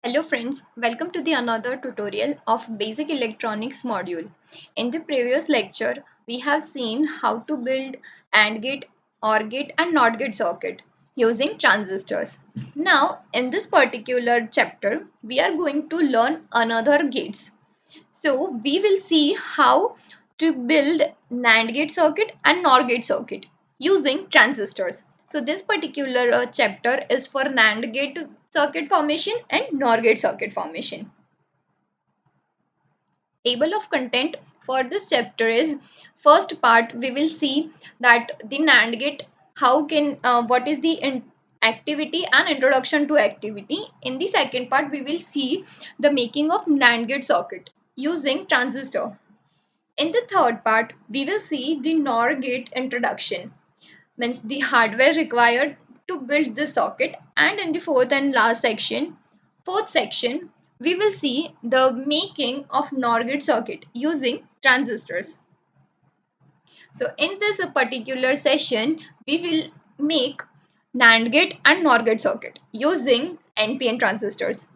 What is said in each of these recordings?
Hello friends, welcome to the another tutorial of Basic Electronics module. In the previous lecture, we have seen how to build AND gate, OR gate and NOT gate circuit using transistors. Now, in this particular chapter, we are going to learn another gates. So, we will see how to build NAND gate circuit and NOR gate circuit using transistors. So this particular chapter is for NAND gate circuit formation and NOR gate circuit formation. Table of content for this chapter is first part we will see that the NAND gate what is the activity and introduction to activity. In the second part we will see the making of NAND gate circuit using transistor. In the third part we will see the NOR gate introduction, means the hardware required to build the socket, and in the fourth section we will see the making of NOR gate circuit using transistors. So in this particular session we will make NAND gate and NOR gate circuit using NPN transistors.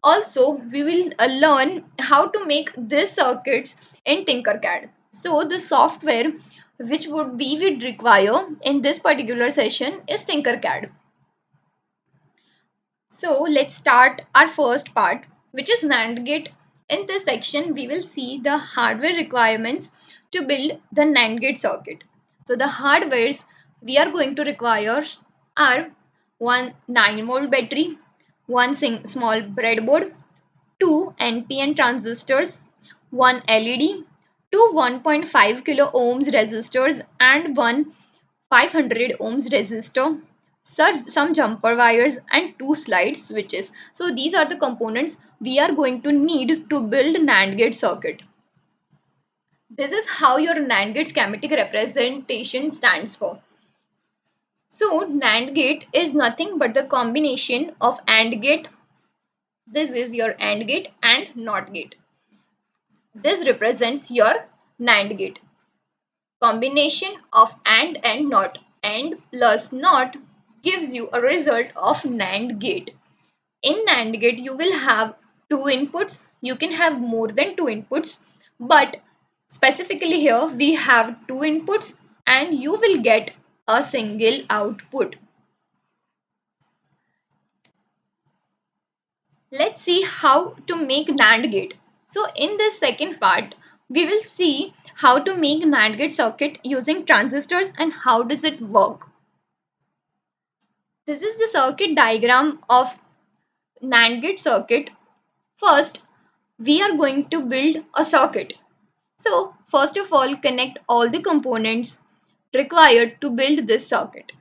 Also we will learn how to make these circuits in Tinkercad. So the software which we would require in this particular session is Tinkercad. So let's start our first part, which is NAND gate. In this section we will see the hardware requirements to build the NAND gate circuit. So the hardwares we are going to require are one 9-volt battery, one small breadboard, two NPN transistors, one LED, two 1.5 kilo ohms resistors and one 500 ohms resistor, some jumper wires and two slide switches. So these are the components we are going to need to build NAND gate circuit. This is how your NAND gate schematic representation stands for. So NAND gate is nothing but the combination of AND gate. This is your AND gate and NOT gate. This represents your NAND gate. Combination of and NOT. AND plus NOT gives you a result of NAND gate. In NAND gate, you will have two inputs. You can have more than two inputs, but specifically here we have two inputs and you will get a single output. Let's see how to make NAND gate. So in this second part, we will see how to make NAND gate circuit using transistors and how does it work. This is the circuit diagram of NAND gate circuit. First, we are going to build a circuit. So first of all, connect all the components required to build this circuit.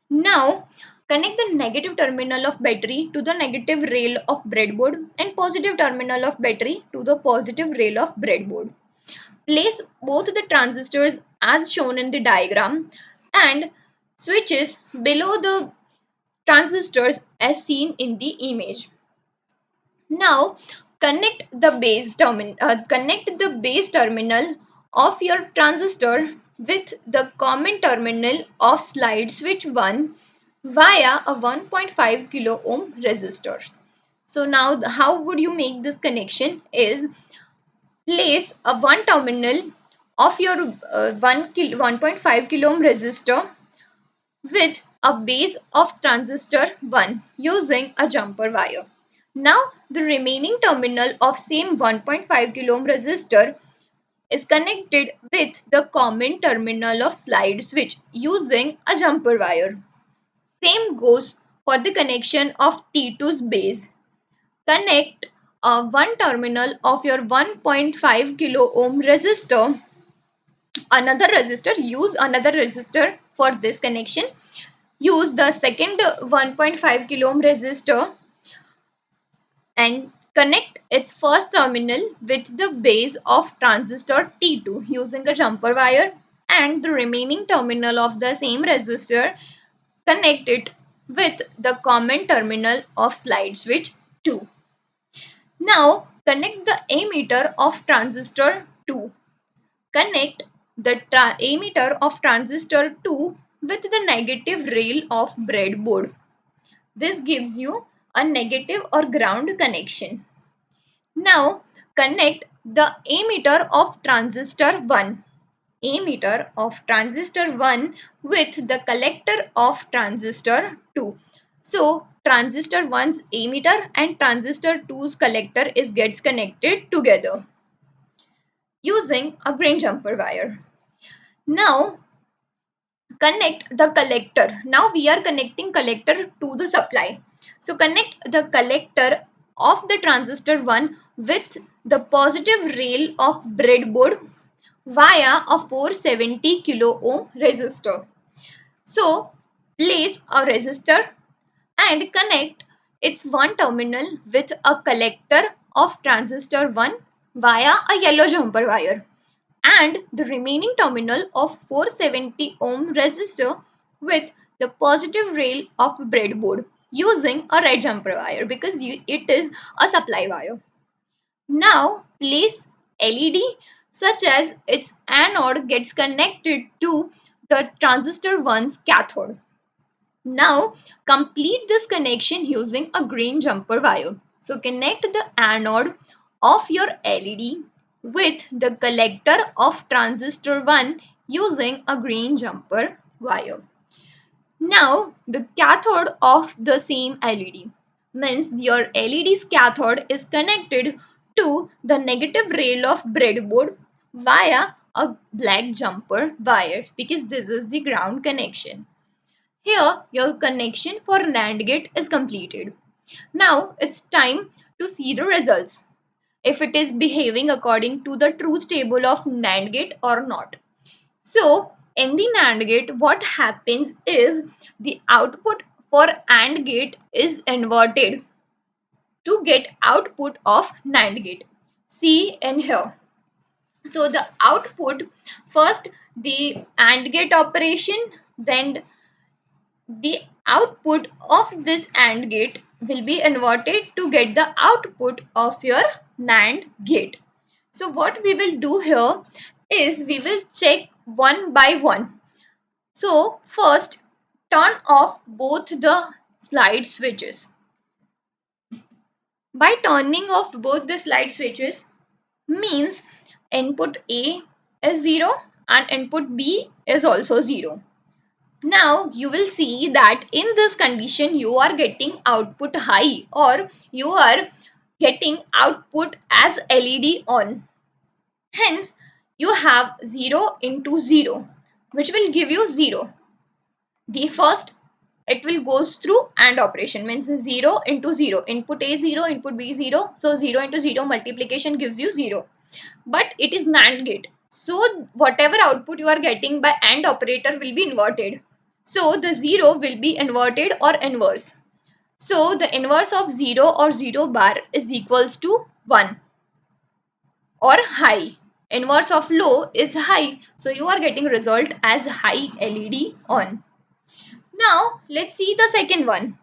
Now, connect the negative terminal of battery to the negative rail of breadboard and positive terminal of battery to the positive rail of breadboard. Place both the transistors as shown in the diagram and switches below the transistors as seen in the image. Now, connect the base terminal of your transistor with the common terminal of slide switch 1 via a 1.5 kilo ohm resistor. So now how would you make this connection is place a one terminal of your 1.5 kilo ohm resistor with a base of transistor 1 using a jumper wire. Now the remaining terminal of same 1.5 kilo ohm resistor is connected with the common terminal of slide switch using a jumper wire. Same goes for the connection of T2's base. Connect one terminal of your 1.5 kilo ohm resistor, use another resistor for this connection. Use the second 1.5 kilo ohm resistor and connect its first terminal with the base of transistor T2 using a jumper wire, and the remaining terminal of the same resistor connect it with the common terminal of slide switch 2. Now connect the ammeter of transistor 2. Connect the ammeter of transistor 2 with the negative rail of breadboard. This gives you a negative or ground connection. Now connect the emitter of transistor 1 with the collector of transistor 2. So transistor 1's emitter and transistor 2's collector gets connected together using a grain jumper wire. Now connect the collector. Now we are connecting collector to the supply. So connect the collector of the transistor 1 with the positive rail of breadboard via a 470 kilo ohm resistor. So place a resistor and connect its one terminal with a collector of transistor 1 via a yellow jumper wire and the remaining terminal of 470 ohm resistor with the positive rail of breadboard using a red jumper wire because it is a supply wire. Now place LED such as its anode gets connected to the transistor 1's cathode. Now complete this connection using a green jumper wire. So connect the anode of your LED with the collector of transistor 1 using a green jumper wire. Now the cathode of the same LED means your LED's cathode is connected to the negative rail of breadboard via a black jumper wire because this is the ground connection. Here, your connection for NAND gate is completed. Now, it's time to see the results. If it is behaving according to the truth table of NAND gate or not. So, in the NAND gate, what happens is the output for AND gate is inverted to get output of NAND gate. See in here. So, the output first the AND gate operation, then the output of this AND gate will be inverted to get the output of your NAND gate. So what we will do here is we will check one by one. So first turn off both the slide switches. By turning off both the slide switches means input A is 0 and input B is also 0. Now you will see that in this condition you are getting output high or you are getting output as LED on. Hence you have 0 into 0 which will give you 0. The first it will goes through AND operation means 0 into 0. Input A 0, input B 0. So 0 into 0 multiplication gives you 0. But it is NAND gate. So whatever output you are getting by AND operator will be inverted. So the 0 will be inverted or inverse. So the inverse of 0 or 0 bar is equals to 1 or high. Inverse of low is high. So you are getting result as high LED on. Now let's see the second one.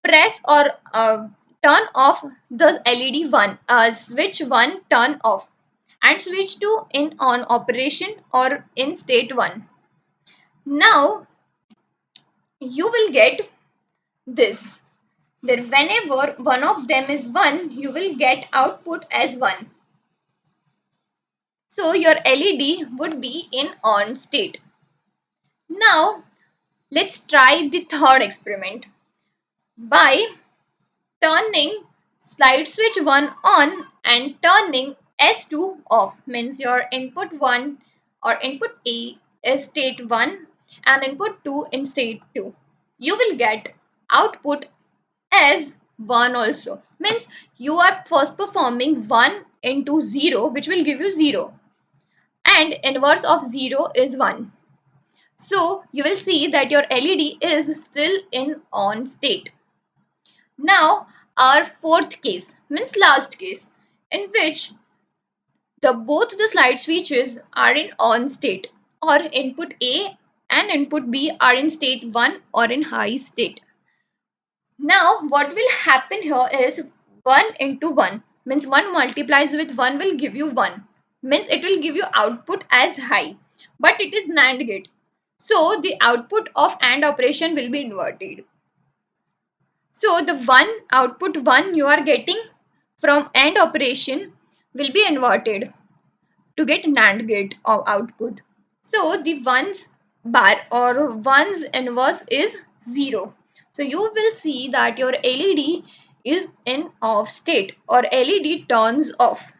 Press or turn off the LED 1, switch 1 turn off and switch to in on operation or in state 1. Now you will get this. That whenever one of them is 1, you will get output as 1. So your LED would be in on state. Now let's try the third experiment. By turning slide switch 1 on and turning S2 off means your input 1 or input A is state 1 and input 2 in state 2. You will get output as 1 also means you are first performing 1 into 0 which will give you 0 and inverse of 0 is 1. So you will see that your LED is still in on state. Now our fourth case means last case in which both the slide switches are in on state or input A and input B are in state 1 or in high state. Now what will happen here is 1 into 1 means 1 multiplies with 1 will give you 1 means it will give you output as high but it is NAND gate. So the output of AND operation will be inverted. So the one output 1 you are getting from AND operation will be inverted to get NAND gate output. So the ones bar or ones inverse is 0. So you will see that your LED is in off state or LED turns off.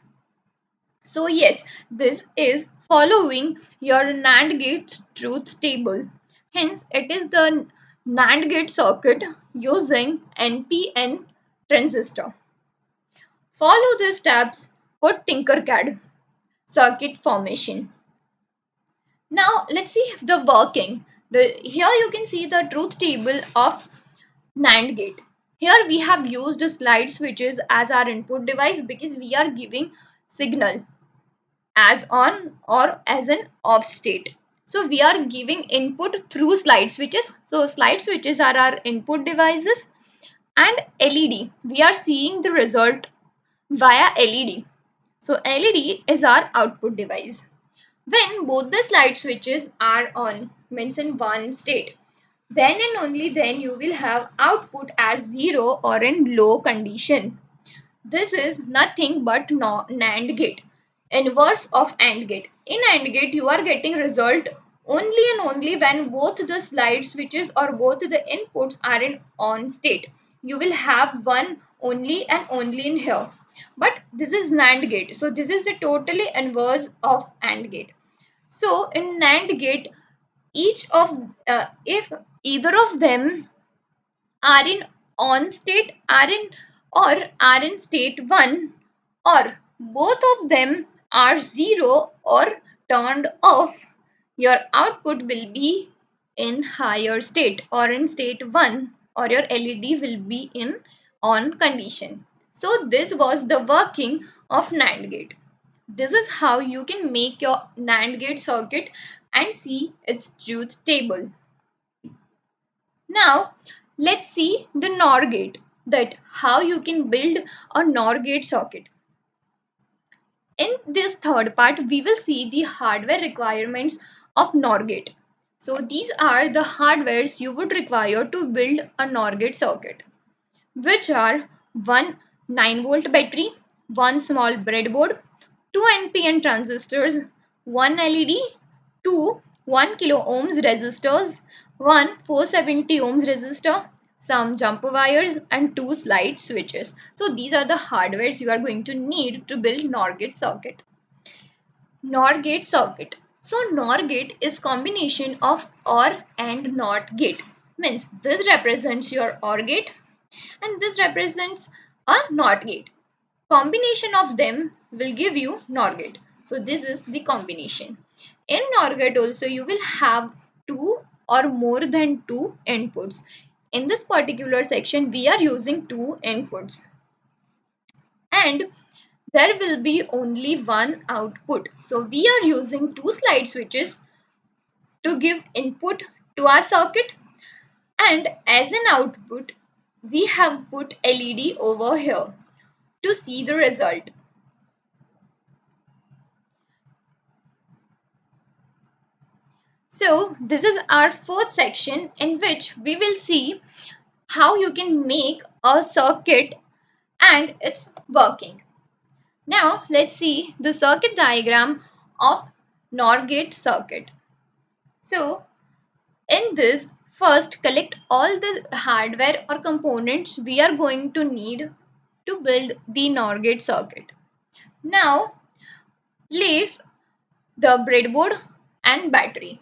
So yes, this is following your NAND gate truth table. Hence, it is the NAND gate circuit using NPN transistor. Follow the steps for Tinkercad circuit formation. Now let's see the working. Here you can see the truth table of NAND gate. Here we have used slide switches as our input device because we are giving signal as on or as an off state. So we are giving input through slide switches. So slide switches are our input devices and LED. We are seeing the result via LED. So LED is our output device. When both the slide switches are on, means in one state, then and only then you will have output as 0 or in low condition. This is nothing but NAND gate, inverse of AND gate. In AND gate, you are getting result only and only when both the slide switches or both the inputs are in on state. You will have one only and only in here. But this is NAND gate. So this is the totally inverse of AND gate. So in NAND gate, each of if either of them are in on state or are in state 1 or both of them are 0 or turned off, your output will be in higher state or in state 1 or your LED will be in on condition. So this was the working of NAND gate. This is how you can make your NAND gate circuit and see its truth table. Now let's see the NOR gate, that how you can build a NOR gate circuit. In this third part, we will see the hardware requirements of NOR gate. So these are the hardwares you would require to build a NOR gate circuit, which are one 9-volt battery, one small breadboard, two NPN transistors, one LED, two 1 kilo ohms resistors, one 470 ohms resistor, some jumper wires and two slide switches. So these are the hardwares you are going to need to build NOR gate circuit. NOR gate circuit. So NOR gate is combination of OR and NOT gate. Means this represents your OR gate and this represents a NOT gate. Combination of them will give you NOR gate. So this is the combination. In NOR gate also you will have two or more than two inputs. In this particular section we are using two inputs and there will be only one output. So we are using two slide switches to give input to our circuit and as an output we have put LED over here to see the result. So this is our fourth section in which we will see how you can make a circuit and its working. Now let's see the circuit diagram of NOR gate circuit. So in this, first collect all the hardware or components we are going to need to build the NOR gate circuit. Now place the breadboard and battery.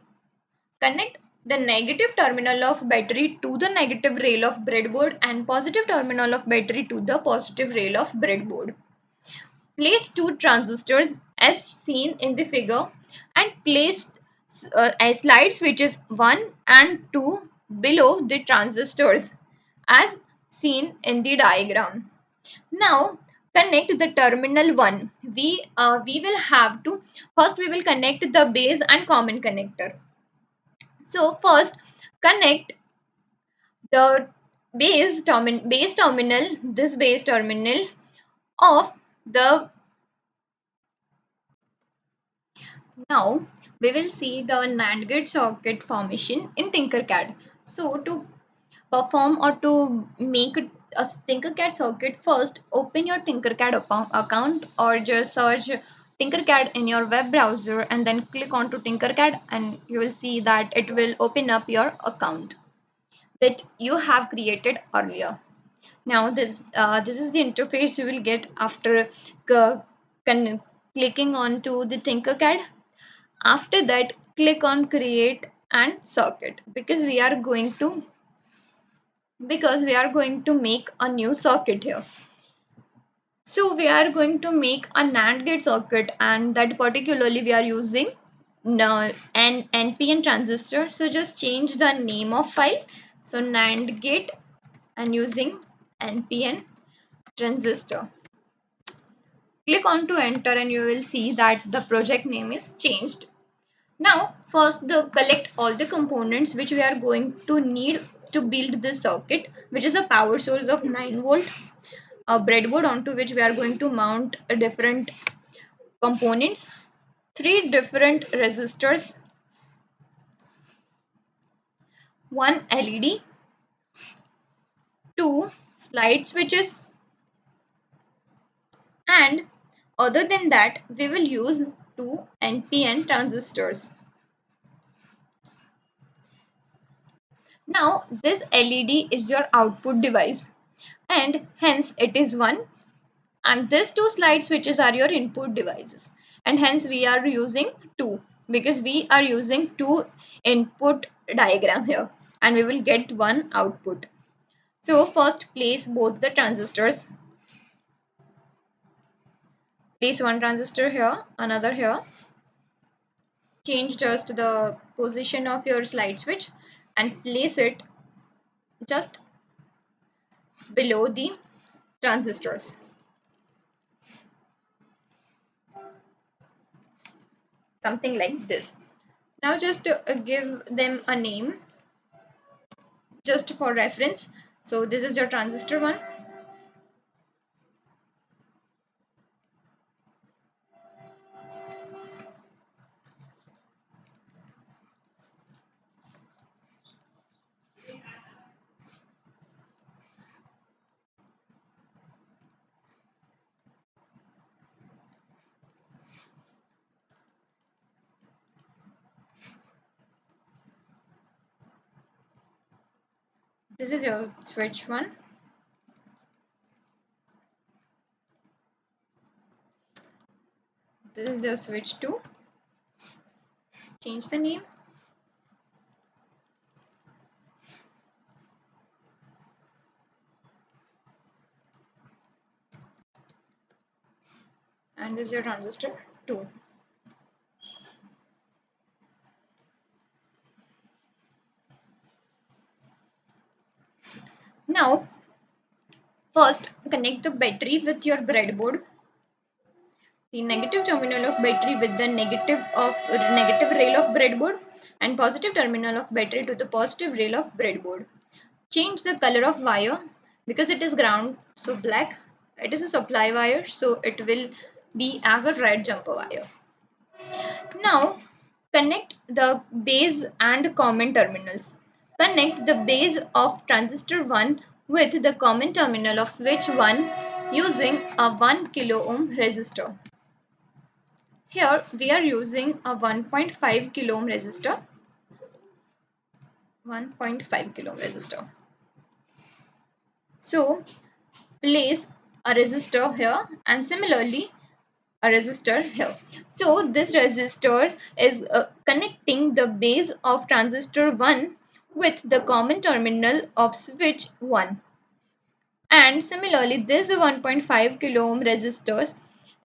Connect the negative terminal of battery to the negative rail of breadboard and positive terminal of battery to the positive rail of breadboard. Place two transistors as seen in the figure and place slide switches 1 and 2 below the transistors as seen in the diagram. Now connect the terminal 1. We will have to first we will connect the base and common connector. So first connect the this base terminal of the. Now we will see the NAND gate circuit formation in Tinkercad. So to perform or to make a Tinkercad circuit, first open your Tinkercad account or just search Tinkercad in your web browser and then click on to Tinkercad, and you will see that it will open up your account that you have created earlier. Now this is the interface you will get after c- clicking on to the Tinkercad. After that, click on create and circuit, because we are going to make a new circuit here. So we are going to make a NAND gate circuit, and that particularly we are using an NPN transistor. So just change the name of file. So NAND gate and using NPN transistor. Click on to enter and you will see that the project name is changed. Now first collect all the components which we are going to need to build this circuit, which is a power source of 9 volt, a breadboard onto which we are going to mount a different components, three different resistors, one LED, two slide switches, and other than that we will use two NPN transistors. Now this LED is your output device and hence it is one, and these two slide switches are your input devices, and hence we are using two because we are using two input diagram here and we will get one output. So first place both the transistors. Place one transistor here, another here. Change just the position of your slide switch and place it just below the transistors. Something like this. Now just give them a name just for reference. So this is your transistor one. This is your switch one. This is your switch two. Change the name. And this is your transistor two. Now first connect the battery with your breadboard. The negative terminal of battery with the negative rail of breadboard, and positive terminal of battery to the positive rail of breadboard. Change the color of wire because it is ground, so black. It is a supply wire, so it will be as a red jumper wire. Now connect the base and common terminals. Connect the base of transistor 1 with the common terminal of switch 1 using a 1 kilo ohm resistor. Here we are using a 1.5 kilo ohm resistor. 1.5 kilo ohm resistor. So place a resistor here and similarly a resistor here. So this resistor is connecting the base of transistor 1 with the common terminal of switch 1. And similarly this 1.5 kilo ohm resistors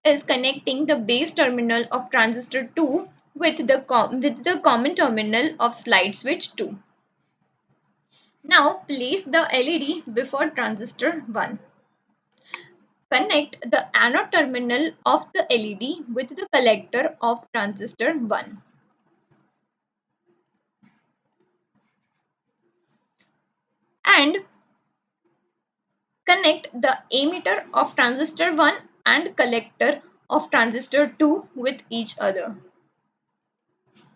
is connecting the base terminal of transistor 2 with the common terminal of slide switch 2. Now place the LED before transistor 1. Connect the anode terminal of the LED with the collector of transistor 1. And connect the emitter of transistor 1 and collector of transistor 2 with each other.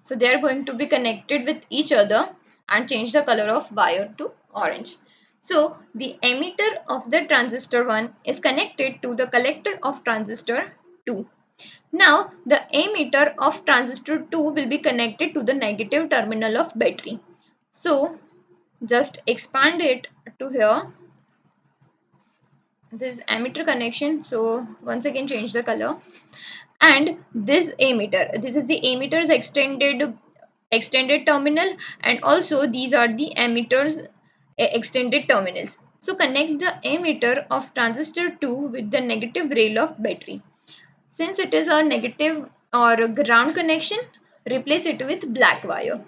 So they are going to be connected with each other, and change the color of wire to orange. So the emitter of the transistor 1 is connected to the collector of transistor 2. Now the emitter of transistor 2 will be connected to the negative terminal of battery. So just expand it to here. This emitter connection. So once again change the color. And this emitter, this is the emitter's extended terminal, and also these are the emitters extended terminals. So connect the emitter of transistor 2 with the negative rail of battery. Since it is a negative or ground connection, replace it with black wire.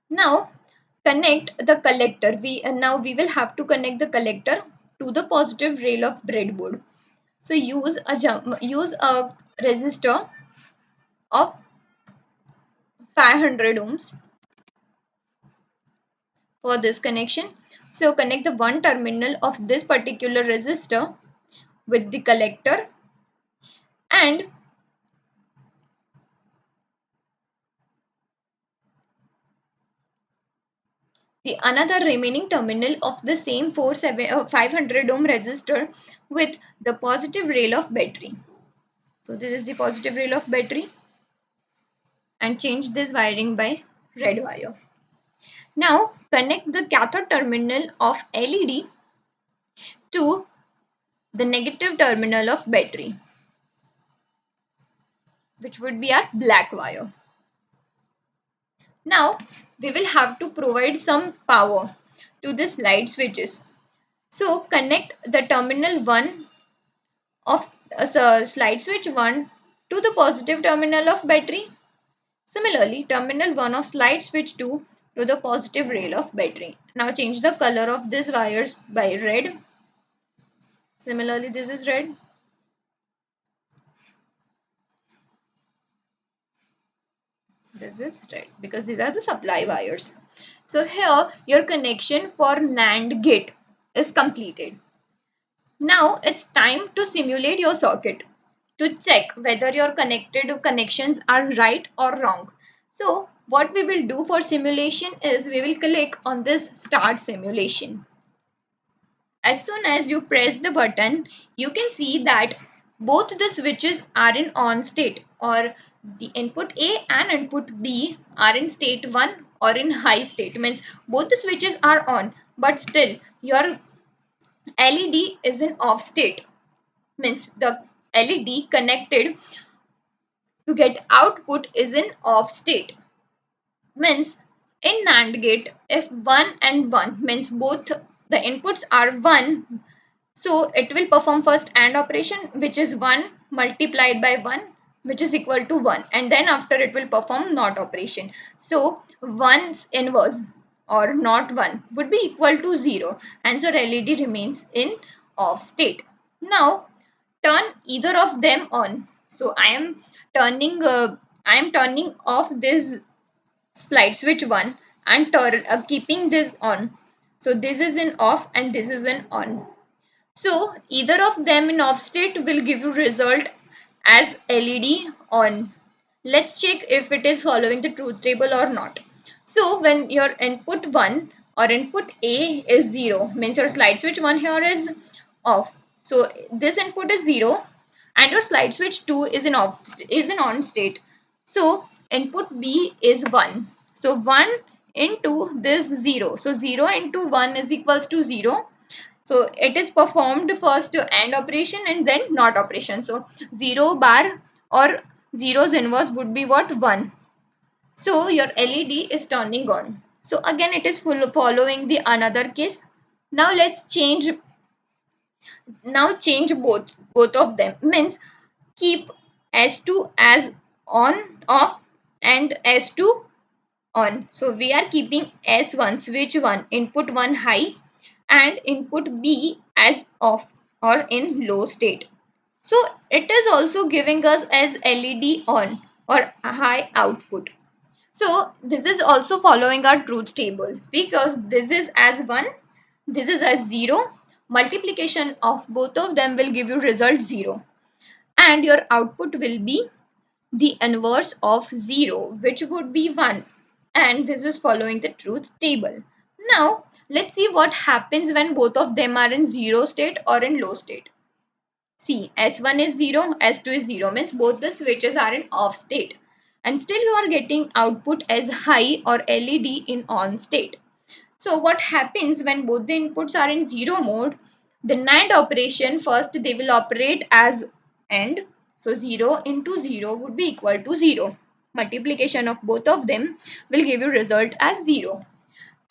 Now connect the collector. Now we will have to connect the collector to the positive rail of breadboard. So use a resistor of 500 ohms for this connection. So connect the one terminal of this particular resistor with the collector, and the another remaining terminal of the same 500 ohm resistor with the positive rail of battery. So this is the positive rail of battery, and change this wiring by red wire. Now connect the cathode terminal of LED to the negative terminal of battery, which would be our black wire. Now we will have to provide some power to the slide switches. So connect the terminal 1 of slide switch 1 to the positive terminal of battery. Similarly, terminal 1 of slide switch 2 to the positive rail of battery. Now change the color of these wires by red. Similarly, this is red. This is red because these are the supply wires. So here your connection for NAND gate is completed. Now it's time to simulate your circuit to check whether your connections are right or wrong. So what we will do for simulation is we will click on this start simulation. As soon as you press the button, you can see that both the switches are in on state, or the input A and input B are in state 1 or in high state. Means both the switches are on, but still your LED is in off state. Means the LED connected to get output is in off state. Means in NAND gate, if 1 and 1 means both the inputs are 1, so it will perform first AND operation, which is 1 multiplied by 1, which is equal to 1, and then after it will perform NOT operation. So 1's inverse or not 1 would be equal to 0, and so LED remains in off state. Now turn either of them on. So I am turning off this slide switch 1 and keeping this on. So this is in off and this is in on. So either of them in off state will give you result as LED on. Let's check if it is following the truth table or not. So when your input 1 or input A is 0, means your slide switch 1 here is off. So this input is 0 and your slide switch 2 is in on state. So input B is 1. So 1 into this 0. So 0 into 1 is equals to 0. So it is performed first AND operation and then NOT operation. So 0 bar or 0's inverse would be what? 1. So your LED is turning on. So again it is following the another case. Now let's change both of them. Means keep S2 as on off and S2 on. So we are keeping S1 switch 1 input 1 high and input B as off or in low state. So it is also giving us as LED on or high output. So this is also following our truth table because this is as 1, this is as 0. Multiplication of both of them will give you result 0, and your output will be the inverse of 0, which would be 1, and this is following the truth table. Now, let's see what happens when both of them are in zero state or in low state. See, S1 is 0, S2 is 0, means both the switches are in off state. And still you are getting output as high or LED in on state. So what happens when both the inputs are in zero mode? The NAND operation, first they will operate as AND. So 0 into 0 would be equal to 0. Multiplication of both of them will give you result as 0.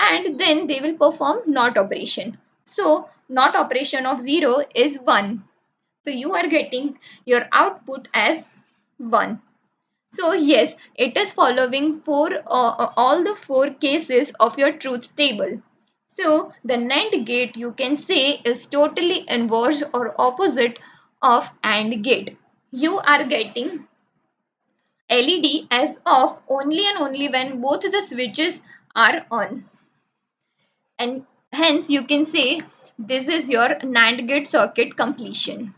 And then they will perform NOT operation. So NOT operation of 0 is 1. So you are getting your output as 1. So yes, it is following all the four cases of your truth table. So the NAND gate you can say is totally inverse or opposite of AND gate. You are getting LED as off only and only when both the switches are on. And hence you can say this is your NAND gate circuit completion.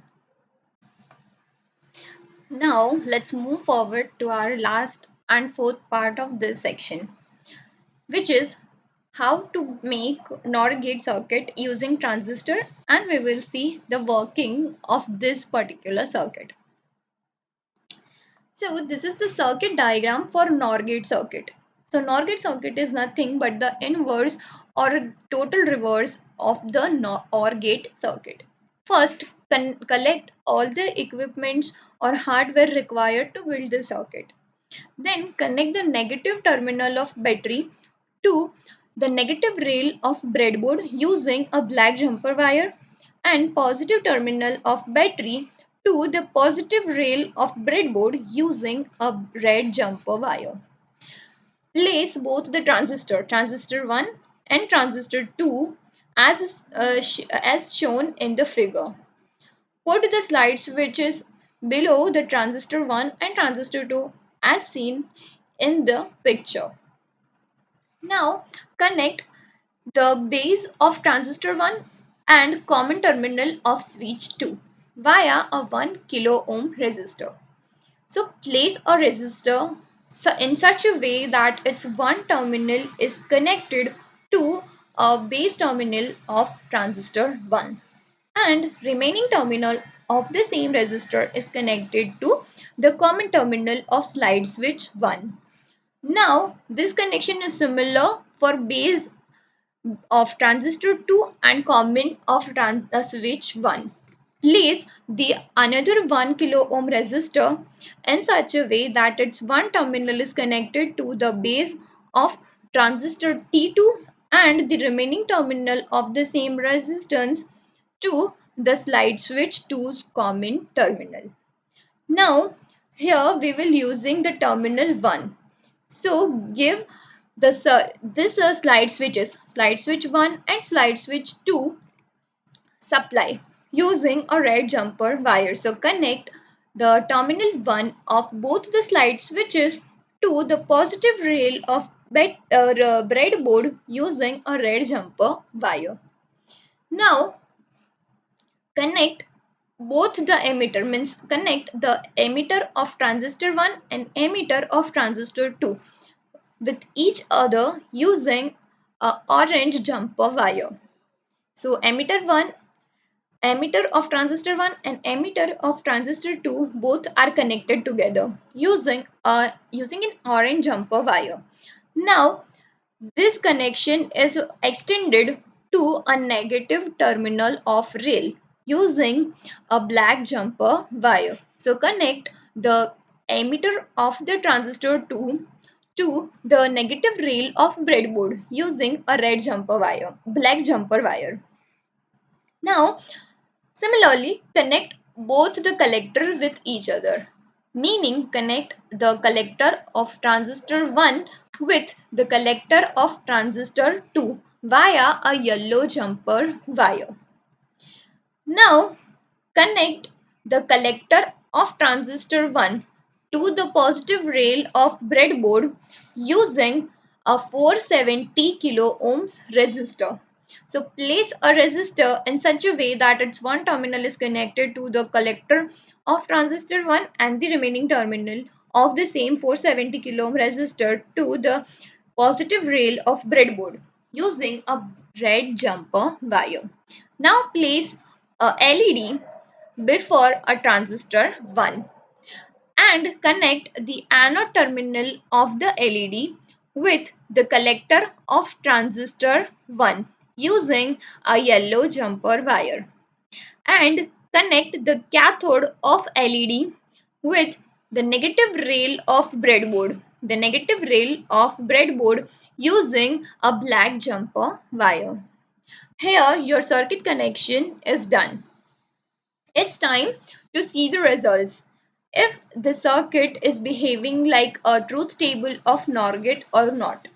Now let's move forward to our last and fourth part of this section, which is how to make NOR gate circuit using transistor, and we will see the working of this particular circuit. So this is the circuit diagram for NOR gate circuit. So NOR gate circuit is nothing but the inverse or total reverse of the OR gate circuit. First, collect all the equipments or hardware required to build the circuit. Then connect the negative terminal of battery to the negative rail of breadboard using a black jumper wire, and positive terminal of battery to the positive rail of breadboard using a red jumper wire. Place both the transistor 1 and transistor 2 as shown in the figure. Put the slide switches below the transistor 1 and transistor 2 as seen in the picture. Now connect the base of transistor 1 and common terminal of switch 2 via a 1 kilo ohm resistor. So place a resistor in such a way that its one terminal is connected to a base terminal of transistor 1, and remaining terminal of the same resistor is connected to the common terminal of slide switch 1. Now this connection is similar for base of transistor 2 and common of switch 1. Place the another 1 kilo ohm resistor in such a way that its one terminal is connected to the base of transistor T2 and the remaining terminal of the same resistance to the slide switch 2's common terminal. Now here we will using the terminal 1. So give this slide switch 1 and slide switch 2 supply using a red jumper wire. So connect the terminal 1 of both the slide switches to the positive rail of breadboard using a red jumper wire. Now connect both the emitter, means connect the emitter of transistor 1 and emitter of transistor 2 with each other using a orange jumper wire. So emitter of transistor 1 and emitter of transistor 2 both are connected together using an orange jumper wire. Now this connection is extended to a negative terminal of rail using a black jumper wire. So connect the emitter of the transistor 2 to the negative rail of breadboard using a black jumper wire. Now similarly, connect both the collector with each other, meaning connect the collector of transistor 1 with the collector of transistor 2 via a yellow jumper wire. Now connect the collector of transistor 1 to the positive rail of breadboard using a 470 kilo ohms resistor. So place a resistor in such a way that its one terminal is connected to the collector of transistor 1 and the remaining terminal of the same 470 kilo ohm resistor to the positive rail of breadboard using a red jumper wire. Now place a LED before a transistor 1 and connect the anode terminal of the LED with the collector of transistor 1 using a yellow jumper wire, and connect the cathode of LED with the negative rail of breadboard, using a black jumper wire. Here your circuit connection is done. It's time to see the results. If the circuit is behaving like a truth table of NOR gate or not.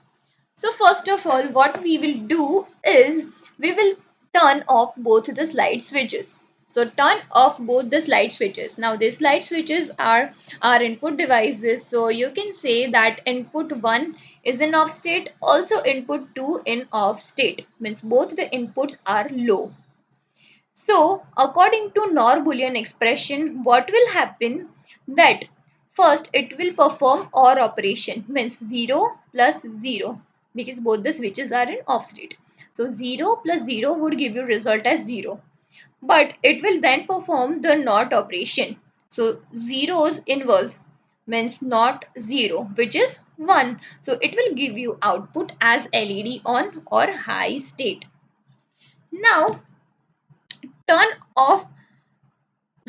So first of all, what we will do is we will turn off both the slide switches. So turn off both the slide switches. Now these slide switches are our input devices. So you can say that input 1 is in off state, also input 2 in off state. Means both the inputs are low. So according to NOR Boolean expression, what will happen that first it will perform OR operation, means 0 plus 0, because both the switches are in off state. So 0 plus 0 would give you result as 0. But it will then perform the NOT operation. So zero's inverse means not 0, which is 1. So it will give you output as LED on or high state. Now turn off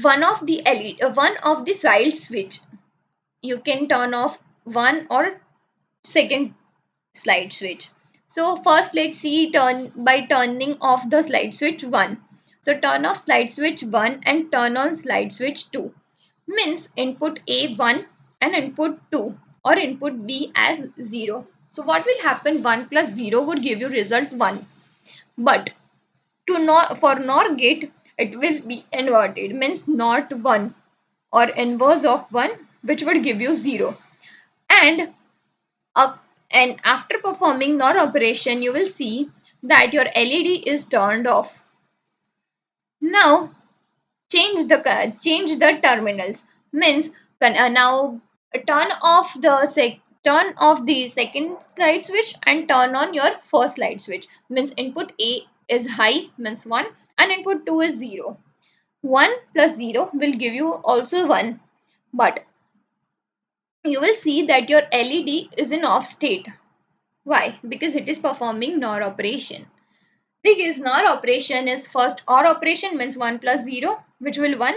one of the side switch. You can turn off one or second slide switch. So first let's see turning off the slide switch 1. So turn off slide switch 1 and turn on slide switch 2. Means input A 1 and input 2 or input B as 0. So what will happen, 1 plus 0 would give you result 1. But for NOR gate it will be inverted, means not 1 or inverse of 1, which would give you 0. And and after performing NOR operation, you will see that your LED is turned off. Now change the terminals, means now turn off the second slide switch and turn on your first slide switch. Means input A is high, means 1, and input 2 is 0. 1 plus 0 will give you also 1, but you will see that your LED is in off state. Why? Because it is performing NOR operation. Because NOR operation is first OR operation, means 1 plus 0, which will 1,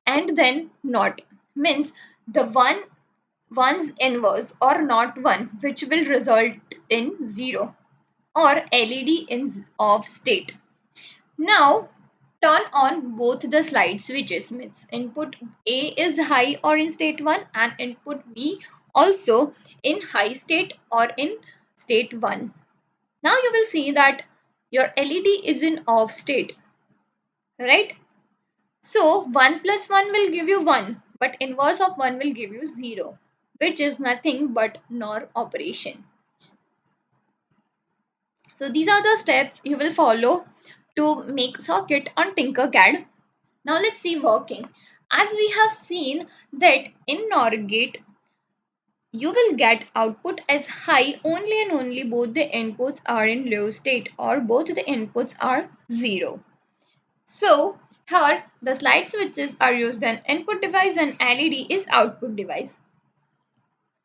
and then NOT, means the 1's inverse or not 1, which will result in 0 or LED in off state. Now turn on both the slide switches, means input A is high or in state 1 and input B also in high state or in state 1. Now you will see that your LED is in off state, right? So 1 plus 1 will give you 1, but inverse of 1 will give you 0, which is nothing but NOR operation. So these are the steps you will follow to make circuit on Tinkercad. Now let's see working. As we have seen that in NOR gate, you will get output as high only and only both the inputs are in low state or both the inputs are 0. So here the slide switches are used as input device and LED is output device.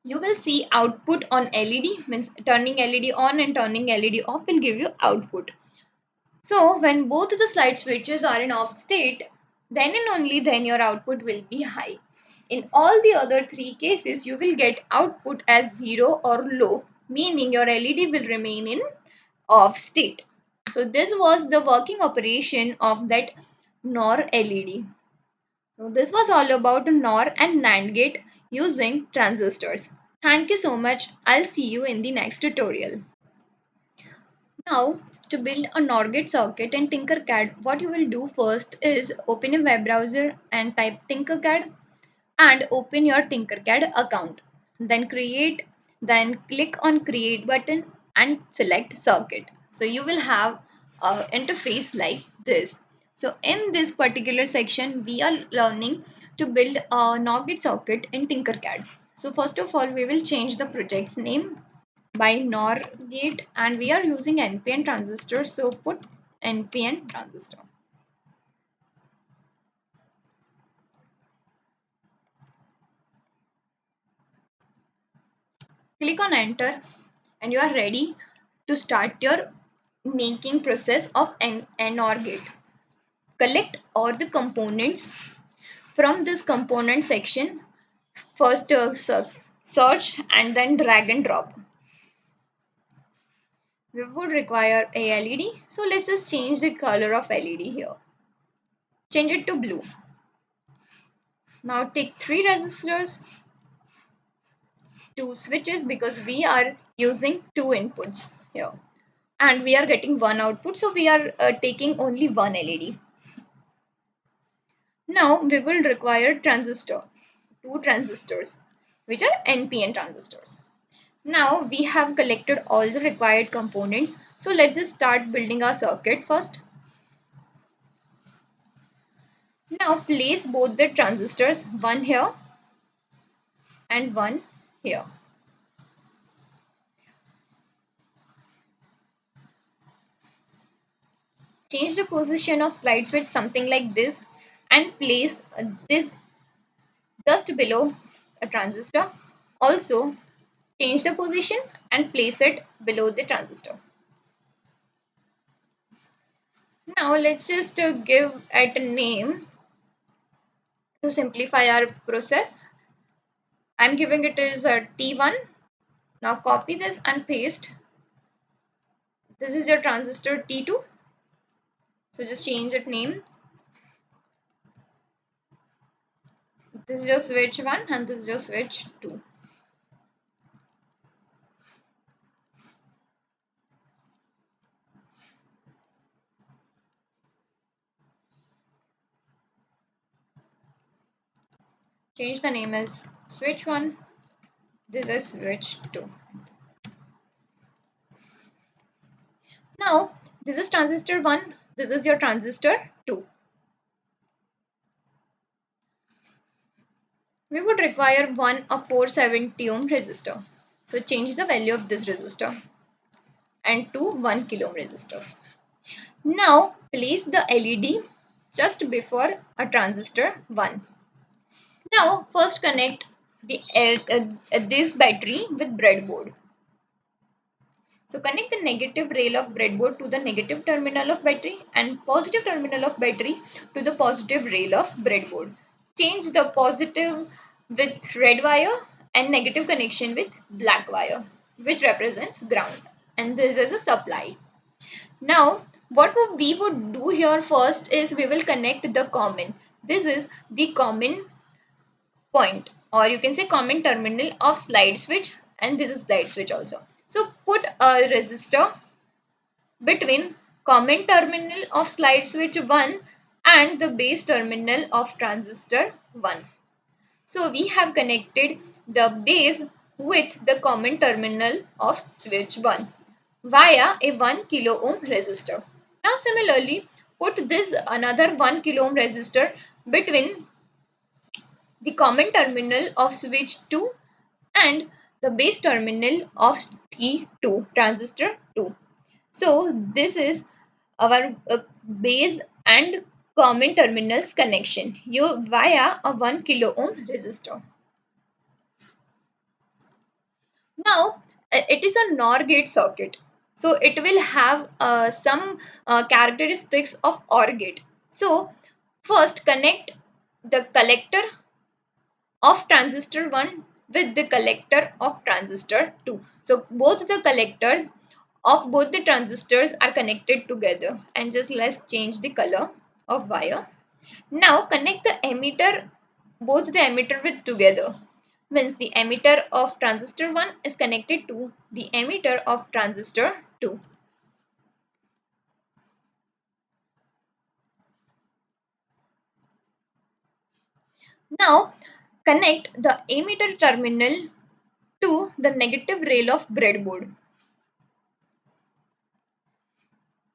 You will see output on LED, means turning LED on and turning LED off will give you output. So when both the slide switches are in off state, then and only then your output will be high. In all the other three cases, you will get output as 0 or low, meaning your LED will remain in off state. So this was the working operation of that NOR LED. So this was all about NOR and NAND gate using transistors. Thank you so much. I'll see you in the next tutorial. Now, to build a NOR gate circuit in Tinkercad, what you will do first is open a web browser and type Tinkercad and open your Tinkercad account. Then click on create button and select circuit. So you will have an interface like this. So in this particular section, we are learning to build a NOR gate circuit in Tinkercad. So first of all, we will change the project's name. by NOR gate, and we are using NPN transistor, so put NPN transistor. Click on enter and you are ready to start your making process of NOR gate. Collect all the components from this component section. First search and then drag and drop. We would require a LED, so let's just change the color of LED here. Change it to blue. Now take 3 resistors, 2 switches, because we are using 2 inputs here and we are getting 1 output, so we are taking only 1 LED. Now we will require transistor, 2 transistors, which are NPN transistors. Now we have collected all the required components, so let's just start building our circuit first. Now place both the transistors, one here and one here. Change the position of slide switch something like this and place this just below a transistor. Also change the position and place it below the transistor. Now let's just give it a name to simplify our process. I'm giving it as a T1. Now copy this and paste. This is your transistor T2. So just change its name. This is your switch 1 and this is your switch 2. Change the name as switch 1. This is switch 2. Now this is transistor 1. This is your transistor 2. We would require one a 470 ohm resistor. So change the value of this resistor and to 1 kilo ohm resistor. Now place the LED just before a transistor 1. Now first connect this battery with breadboard. So connect the negative rail of breadboard to the negative terminal of battery and positive terminal of battery to the positive rail of breadboard. Change the positive with red wire and negative connection with black wire, which represents ground, and this is a supply. Now what we would do here first is we will connect the common. This is the common point, or you can say common terminal of slide switch, and this is slide switch also. So put a resistor between common terminal of slide switch 1 and the base terminal of transistor 1. So we have connected the base with the common terminal of switch 1 via a 1 kilo ohm resistor. Now similarly put this another 1 kilo ohm resistor between the common terminal of switch 2 and the base terminal of T2 transistor 2. So this is our base and common terminals connection via a 1 kilo ohm resistor. Now it is a NOR gate circuit, so it will have some characteristics of OR gate. So first connect the collector of transistor 1 with the collector of transistor 2. So both the collectors of both the transistors are connected together, and just let's change the color of wire. Now connect the emitter, both the emitter with together. Means the emitter of transistor 1 is connected to the emitter of transistor 2. Now connect the emitter terminal to the negative rail of breadboard,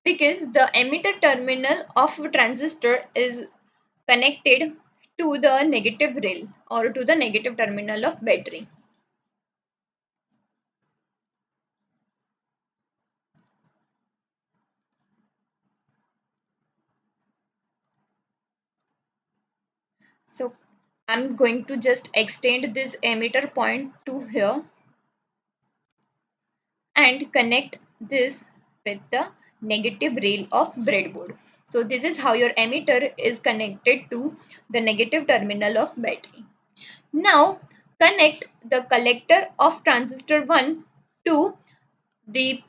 because the emitter terminal of a transistor is connected to the negative rail or to the negative terminal of battery. So I'm going to just extend this emitter point to here and connect this with the negative rail of breadboard. So this is how your emitter is connected to the negative terminal of battery. Now connect the collector of transistor 1 to the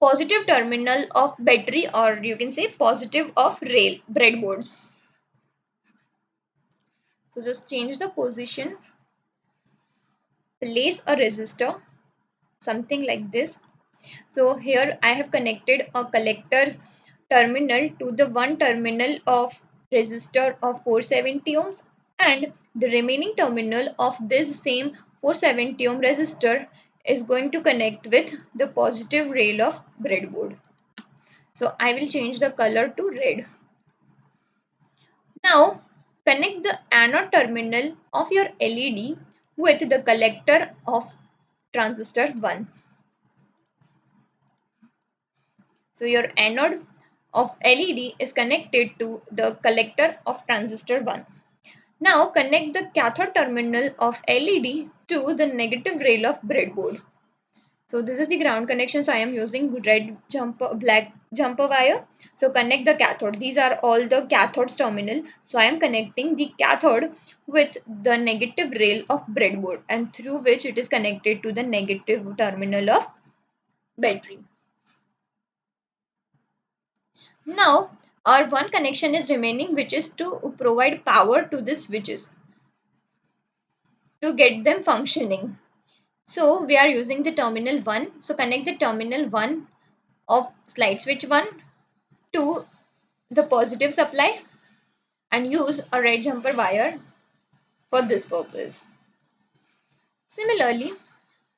positive terminal of battery, or you can say positive of rail breadboards. So just change the position, place a resistor, something like this. So here I have connected a collector's terminal to the one terminal of resistor of 470 ohms, and the remaining terminal of this same 470 ohm resistor is going to connect with the positive rail of breadboard. So I will change the color to red. Now connect the anode terminal of your LED with the collector of transistor 1. So your anode of LED is connected to the collector of transistor 1. Now connect the cathode terminal of LED to the negative rail of breadboard. So this is the ground connection. So I am using black jumper wire. So connect the cathode. These are all the cathode's terminal. So I am connecting the cathode with the negative rail of breadboard, and through which it is connected to the negative terminal of battery. Now our one connection is remaining, which is to provide power to the switches to get them functioning. So we are using the terminal 1. So connect the terminal 1 of slide switch 1 to the positive supply and use a red jumper wire for this purpose. Similarly,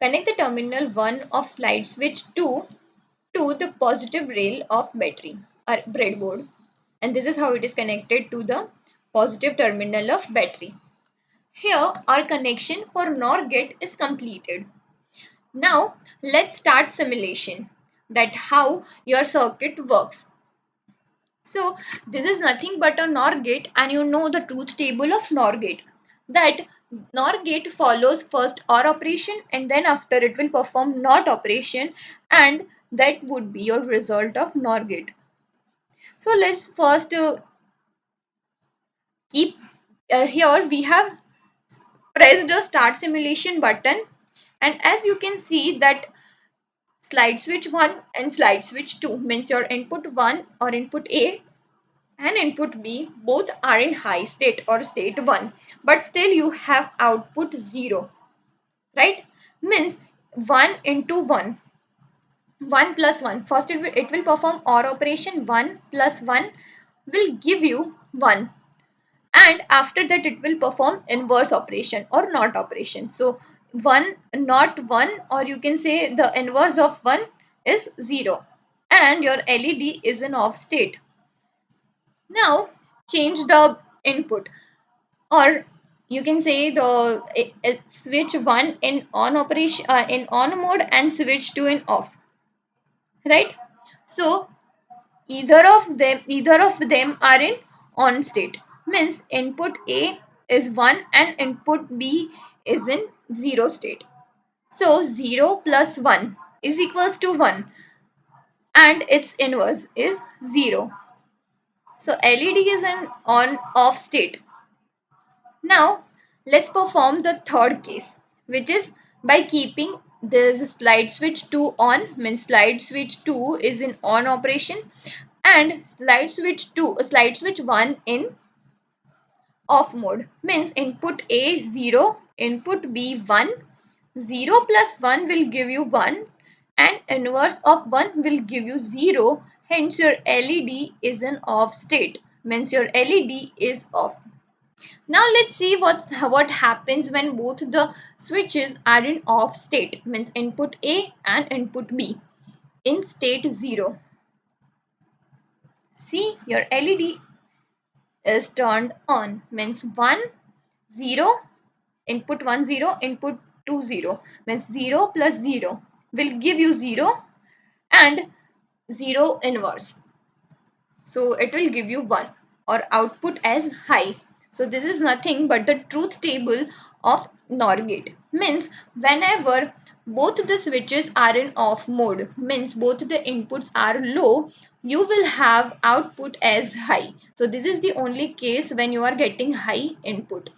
connect the terminal 1 of slide switch 2 to the positive rail of battery or breadboard, and this is how it is connected to the positive terminal of battery. Here our connection for NOR gate is completed. Now let's start simulation, that how your circuit works. So this is nothing but a NOR gate, and you know the truth table of NOR gate, that NOR gate follows first OR operation and then after it will perform NOT operation, and that would be your result of NOR gate. So let's first keep here we have pressed the start simulation button, and as you can see that slide switch 1 and slide switch 2 means your input 1 or input A and input B both are in high state or state 1, but still you have output 0, right? Means 1 into 1, 1 plus 1. First it will perform OR operation. 1 plus 1 will give you 1, and after that it will perform inverse operation or NOT operation. So 1 not 1, or you can say the inverse of 1 is 0, and your LED is in off state. Now change the input, or you can say the switch 1 in on operation in on mode and switch 2 in off, right? So either of them are in on state, means input A is 1 and input B is in 0 state. So 0 plus 1 is equals to 1, and its inverse is 0. So LED is in on off state. Now let's perform the third case, which is by keeping this slide switch 2 on, means slide switch 2 is in on operation, and slide switch 1 in off mode, means input A 0, input B 1. 0 plus 1 will give you 1, and inverse of 1 will give you 0, hence your LED is in off state, means your LED is off. Now let's see what happens when both the switches are in off state, means input A and input B in state 0. See, your LED is turned on, means 1 0, input 1 0, input 2 0, means 0 plus 0 will give you 0 and 0 inverse. So it will give you 1 or output as high. So this is nothing but the truth table of NOR gate. Means whenever both the switches are in off mode, means both the inputs are low, you will have output as high. So this is the only case when you are getting high input.